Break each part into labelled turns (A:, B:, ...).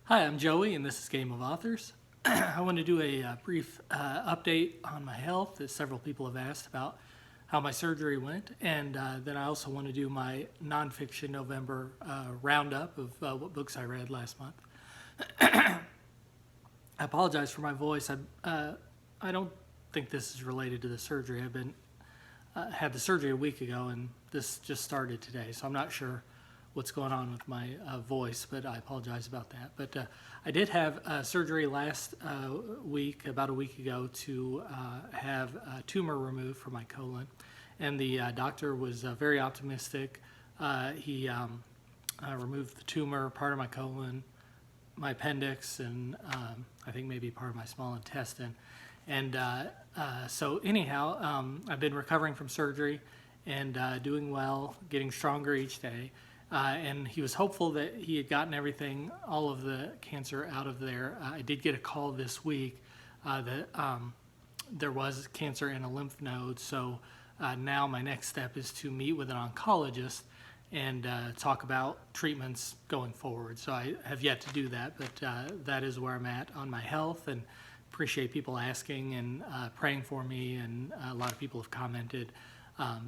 A: Hi, I'm Joey, and this is Game of Authors. I want to do a brief update on my health, as several people have asked about how my surgery went, and then I also want to do my nonfiction November roundup of what books I read last month. I apologize for my voice. I don't think this is related to the surgery. I've been had the surgery a week ago, and this just started today, so I'm not sure what's going on with my voice, but I apologize about that. But I did have surgery last week, about a week ago, to have a tumor removed from my colon, and the doctor was very optimistic. He removed the tumor, part of my colon, my appendix, and I think maybe part of my small intestine. And so anyhow, I've been recovering from surgery and doing well, getting stronger each day. And he was hopeful that he had gotten everything, all of the cancer out of there. I did get a call this week that there was cancer in a lymph node. So now my next step is to meet with an oncologist and talk about treatments going forward. So I have yet to do that, but that is where I'm at on my health, and appreciate people asking and praying for me, and a lot of people have commented.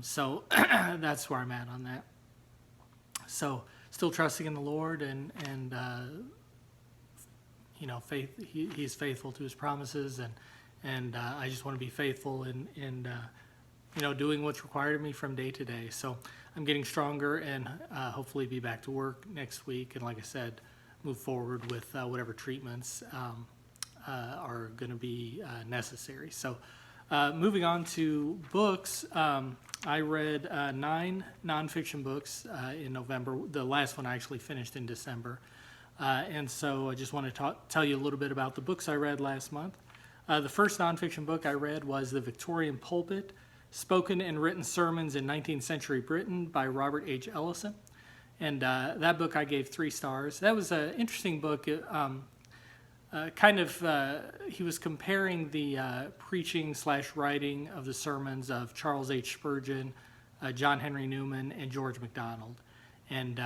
A: So that's where I'm at on that. So still trusting in the Lord, and faith. He's faithful to His promises, and I just want to be faithful and doing what's required of me from day to day. So I'm getting stronger, and hopefully be back to work next week. And like I said, move forward with whatever treatments are going to be necessary. So moving on to books. I read 9 nonfiction books in November. The last one I actually finished in December. And so I just want to tell you a little bit about the books I read last month. The first nonfiction book I read was The Victorian Pulpit, Spoken and Written Sermons in 19th Century Britain by Robert H. Ellison. And that book I gave 3 stars. That was an interesting book. He was comparing the preaching/writing of the sermons of Charles H. Spurgeon, John Henry Newman, and George MacDonald. And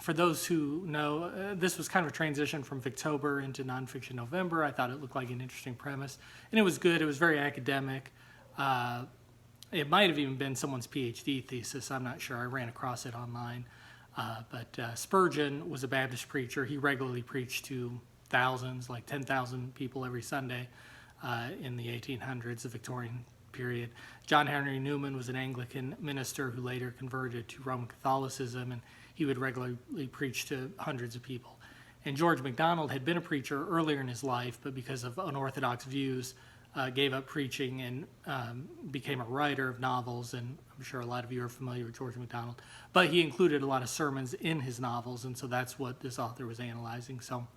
A: for those who know, this was kind of a transition from Victober into nonfiction November. I thought it looked like an interesting premise, and it was good. It was very academic. It might have even been someone's PhD thesis. I'm not sure. I ran across it online. But Spurgeon was a Baptist preacher. He regularly preached to thousands, like 10,000 people every Sunday in the 1800s, the Victorian period. John Henry Newman was an Anglican minister who later converted to Roman Catholicism, and he would regularly preach to hundreds of people. And George MacDonald had been a preacher earlier in his life, but because of unorthodox views, gave up preaching and became a writer of novels, and I'm sure a lot of you are familiar with George MacDonald. But he included a lot of sermons in his novels, and so that's what this author was analyzing. So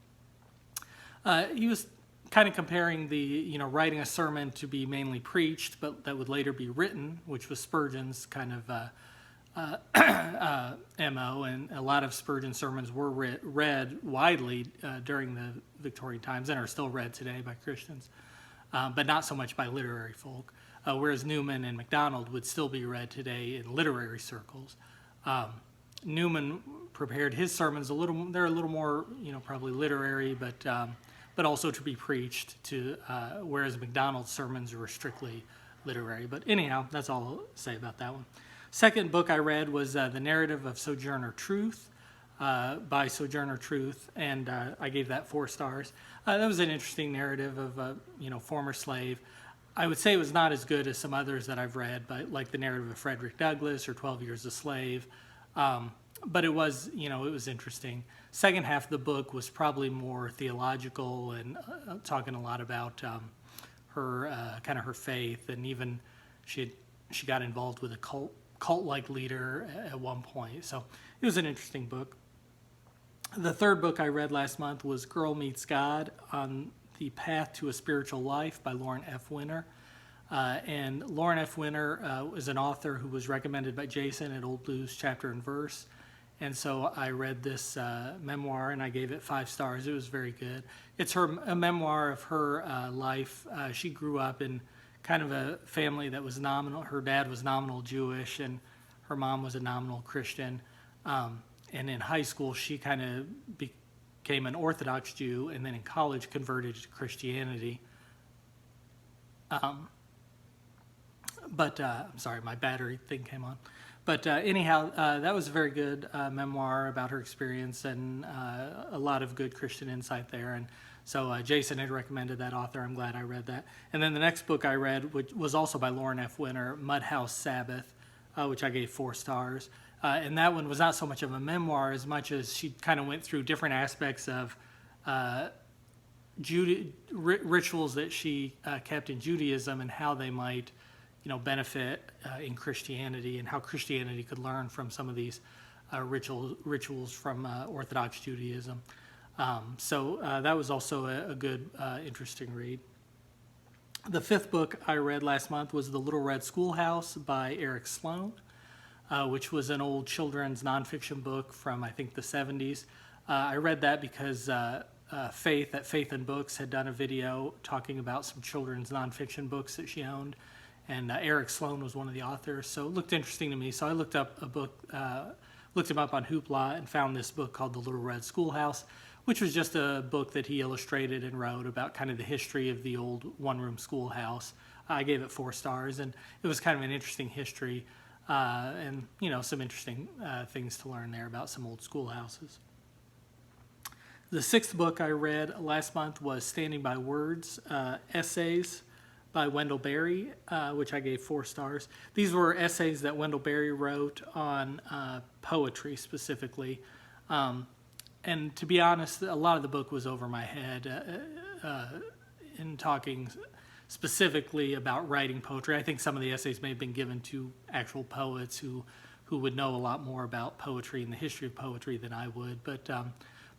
A: he was kind of comparing the, writing a sermon to be mainly preached, but that would later be written, which was Spurgeon's kind of MO, and a lot of Spurgeon sermons were read widely during the Victorian times and are still read today by Christians. But not so much by literary folk, whereas Newman and MacDonald would still be read today in literary circles. Newman prepared his sermons they're a little more, probably literary, but also to be preached to, whereas MacDonald's sermons were strictly literary. But anyhow, that's all I'll say about that one. Second book I read was The Narrative of Sojourner Truth, by Sojourner Truth, and I gave that 4 stars. That was an interesting narrative of a former slave. I would say it was not as good as some others that I've read, but like the narrative of Frederick Douglass or 12 Years a Slave. But it was it was interesting. Second half of the book was probably more theological and talking a lot about her kind of her faith, and even she got involved with a cult-like leader at one point. So it was an interesting book. The third book I read last month was Girl Meets God on the Path to a Spiritual Life by Lauren F. Winner. And Lauren F. Winner is an author who was recommended by Jason at Old Blues Chapter and Verse. And so I read this memoir, and I gave it 5 stars. It was very good. It's a memoir of her life. She grew up in kind of a family that was nominal. Her dad was nominal Jewish, and her mom was a nominal Christian. And in high school, she kind of became an Orthodox Jew, and then in college converted to Christianity. I'm sorry, my battery thing came on. But anyhow, that was a very good memoir about her experience, and a lot of good Christian insight there. And so Jason had recommended that author. I'm glad I read that. And then the next book I read, which was also by Lauren F. Winter, Mudhouse, Sabbath, which I gave 4 stars. And that one was not so much of a memoir as much as she kind of went through different aspects of rituals that she kept in Judaism and how they might, benefit in Christianity, and how Christianity could learn from some of these rituals from Orthodox Judaism. So that was also a good, interesting read. The 5th book I read last month was The Little Red Schoolhouse by Eric Sloane, which was an old children's nonfiction book from, I think, the 70s. I read that because Faith at Faith and Books had done a video talking about some children's nonfiction books that she owned, and Eric Sloane was one of the authors, so it looked interesting to me. So I looked up looked him up on Hoopla and found this book called The Little Red Schoolhouse, which was just a book that he illustrated and wrote about kind of the history of the old one-room schoolhouse. I gave it 4 stars, and it was kind of an interesting history, and some interesting things to learn there about some old schoolhouses. The 6th book I read last month was Standing by Words, Essays by Wendell Berry, which I gave 4 stars. These were essays that Wendell Berry wrote on poetry specifically. And to be honest, a lot of the book was over my head in talking specifically about writing poetry. I think some of the essays may have been given to actual poets who would know a lot more about poetry and the history of poetry than I would. But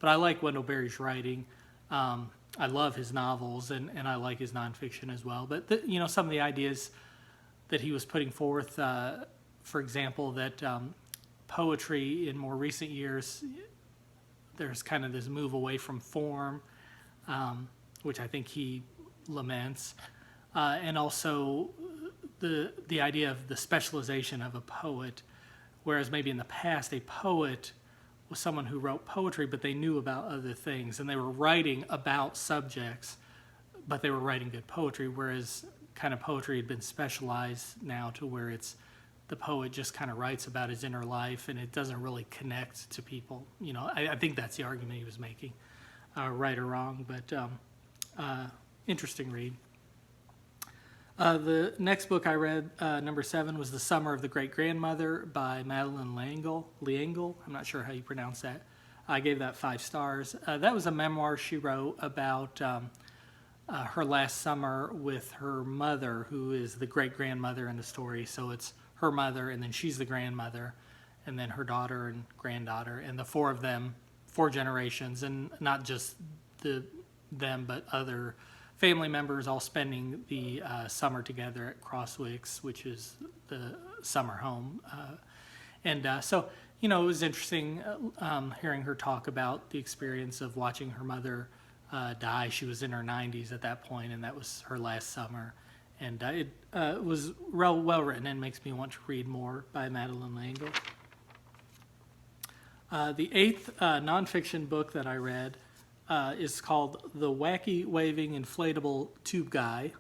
A: I like Wendell Berry's writing. I love his novels, and I like his nonfiction as well. But some of the ideas that he was putting forth, for example, that poetry in more recent years, there's kind of this move away from form, which I think he laments, and also the idea of the specialization of a poet, whereas maybe in the past a poet was someone who wrote poetry, but they knew about other things, and they were writing about subjects, but they were writing good poetry, whereas kind of poetry had been specialized now to where it's the poet just kind of writes about his inner life, and it doesn't really connect to people. I think that's the argument he was making, right or wrong, but interesting read. The next book I read, number 7, was The Summer of the Great-Grandmother by Madeleine L'Engle. I'm not sure how you pronounce that. I gave that 5 stars. That was a memoir she wrote about her last summer with her mother, who is the great-grandmother in the story. So it's her mother, and then she's the grandmother, and then her daughter and granddaughter, and the 4 of them, 4 generations, and not just them, but other family members all spending the summer together at Crosswicks, which is the summer home. So, it was interesting hearing her talk about the experience of watching her mother die. She was in her 90s at that point, and that was her last summer. And it was well written and makes me want to read more by Madeleine L'Engle. The 8th nonfiction book that I read is called The Wacky Waving Inflatable Tube Guy.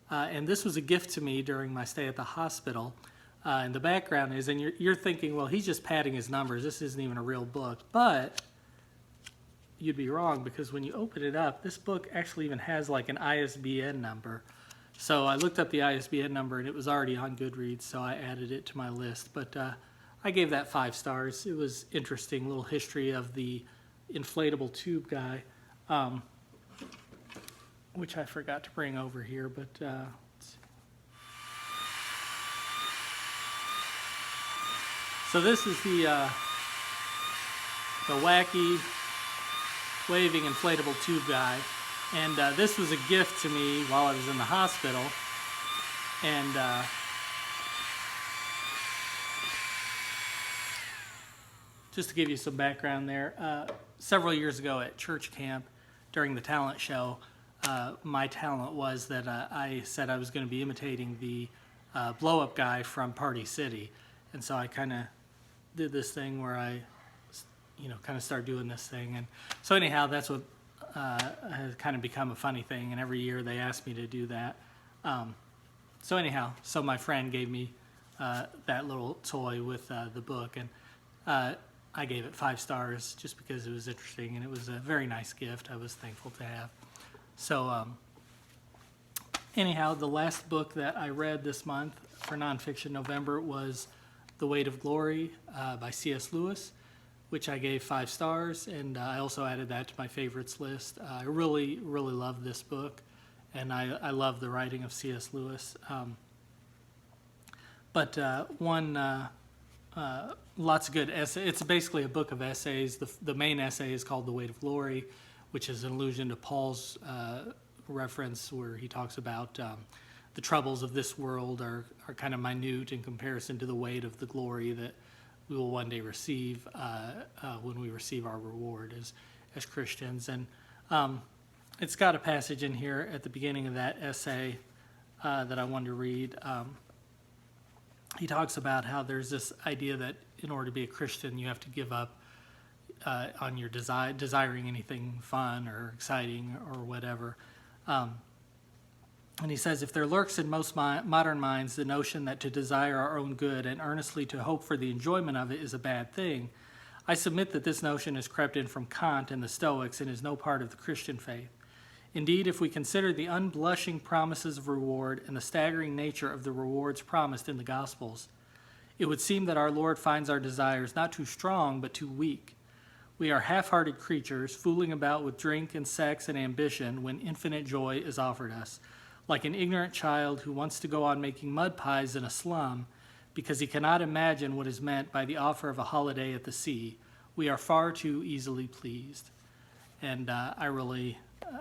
A: And this was a gift to me during my stay at the hospital. And the background is, and you're thinking, well, he's just padding his numbers. This isn't even a real book. But you'd be wrong, because when you open it up, this book actually even has like an ISBN number. So I looked up the ISBN number, and it was already on Goodreads, so I added it to my list. But I gave that 5 stars. It was interesting, little history of the inflatable tube guy, which I forgot to bring over here, but let's see. So this is the wacky waving inflatable tube guy, and this was a gift to me while I was in the hospital, and just to give you some background there, several years ago at church camp during the talent show, my talent was that I said I was going to be imitating the blow-up guy from Party City. And so I kind of did this thing where I kind of start doing this thing. And so anyhow, that's what has kind of become a funny thing. And every year they ask me to do that. So my friend gave me that little toy with the book, and I gave it 5 stars just because it was interesting, and it was a very nice gift I was thankful to have. So anyhow, the last book that I read this month for Nonfiction November was The Weight of Glory by C.S. Lewis, which I gave 5 stars, and I also added that to my favorites list. I really, really love this book, and I love the writing of C.S. Lewis. Lots of good essays. It's basically a book of essays. The main essay is called The Weight of Glory, which is an allusion to Paul's reference where he talks about the troubles of this world are kind of minute in comparison to the weight of the glory that we will one day receive when we receive our reward as Christians. And it's got a passage in here at the beginning of that essay that I wanted to read. He talks about how there's this idea that in order to be a Christian, you have to give up on your desiring anything fun or exciting or whatever. And he says, if there lurks in most modern minds the notion that to desire our own good and earnestly to hope for the enjoyment of it is a bad thing, I submit that this notion has crept in from Kant and the Stoics and is no part of the Christian faith. Indeed, if we consider the unblushing promises of reward and the staggering nature of the rewards promised in the Gospels, it would seem that our Lord finds our desires not too strong, but too weak. We are half-hearted creatures, fooling about with drink and sex and ambition when infinite joy is offered us, like an ignorant child who wants to go on making mud pies in a slum because he cannot imagine what is meant by the offer of a holiday at the sea. We are far too easily pleased. And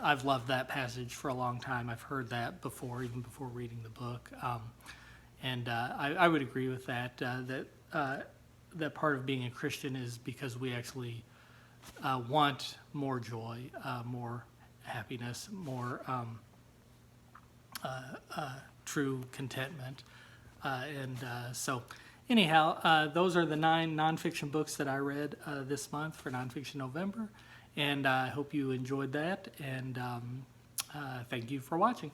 A: I've loved that passage for a long time. I've heard that before, even before reading the book. I would agree with that, that part of being a Christian is because we actually want more joy, more happiness, more true contentment. So anyhow, those are the 9 nonfiction books that I read this month for Nonfiction November. And I hope you enjoyed that, and thank you for watching.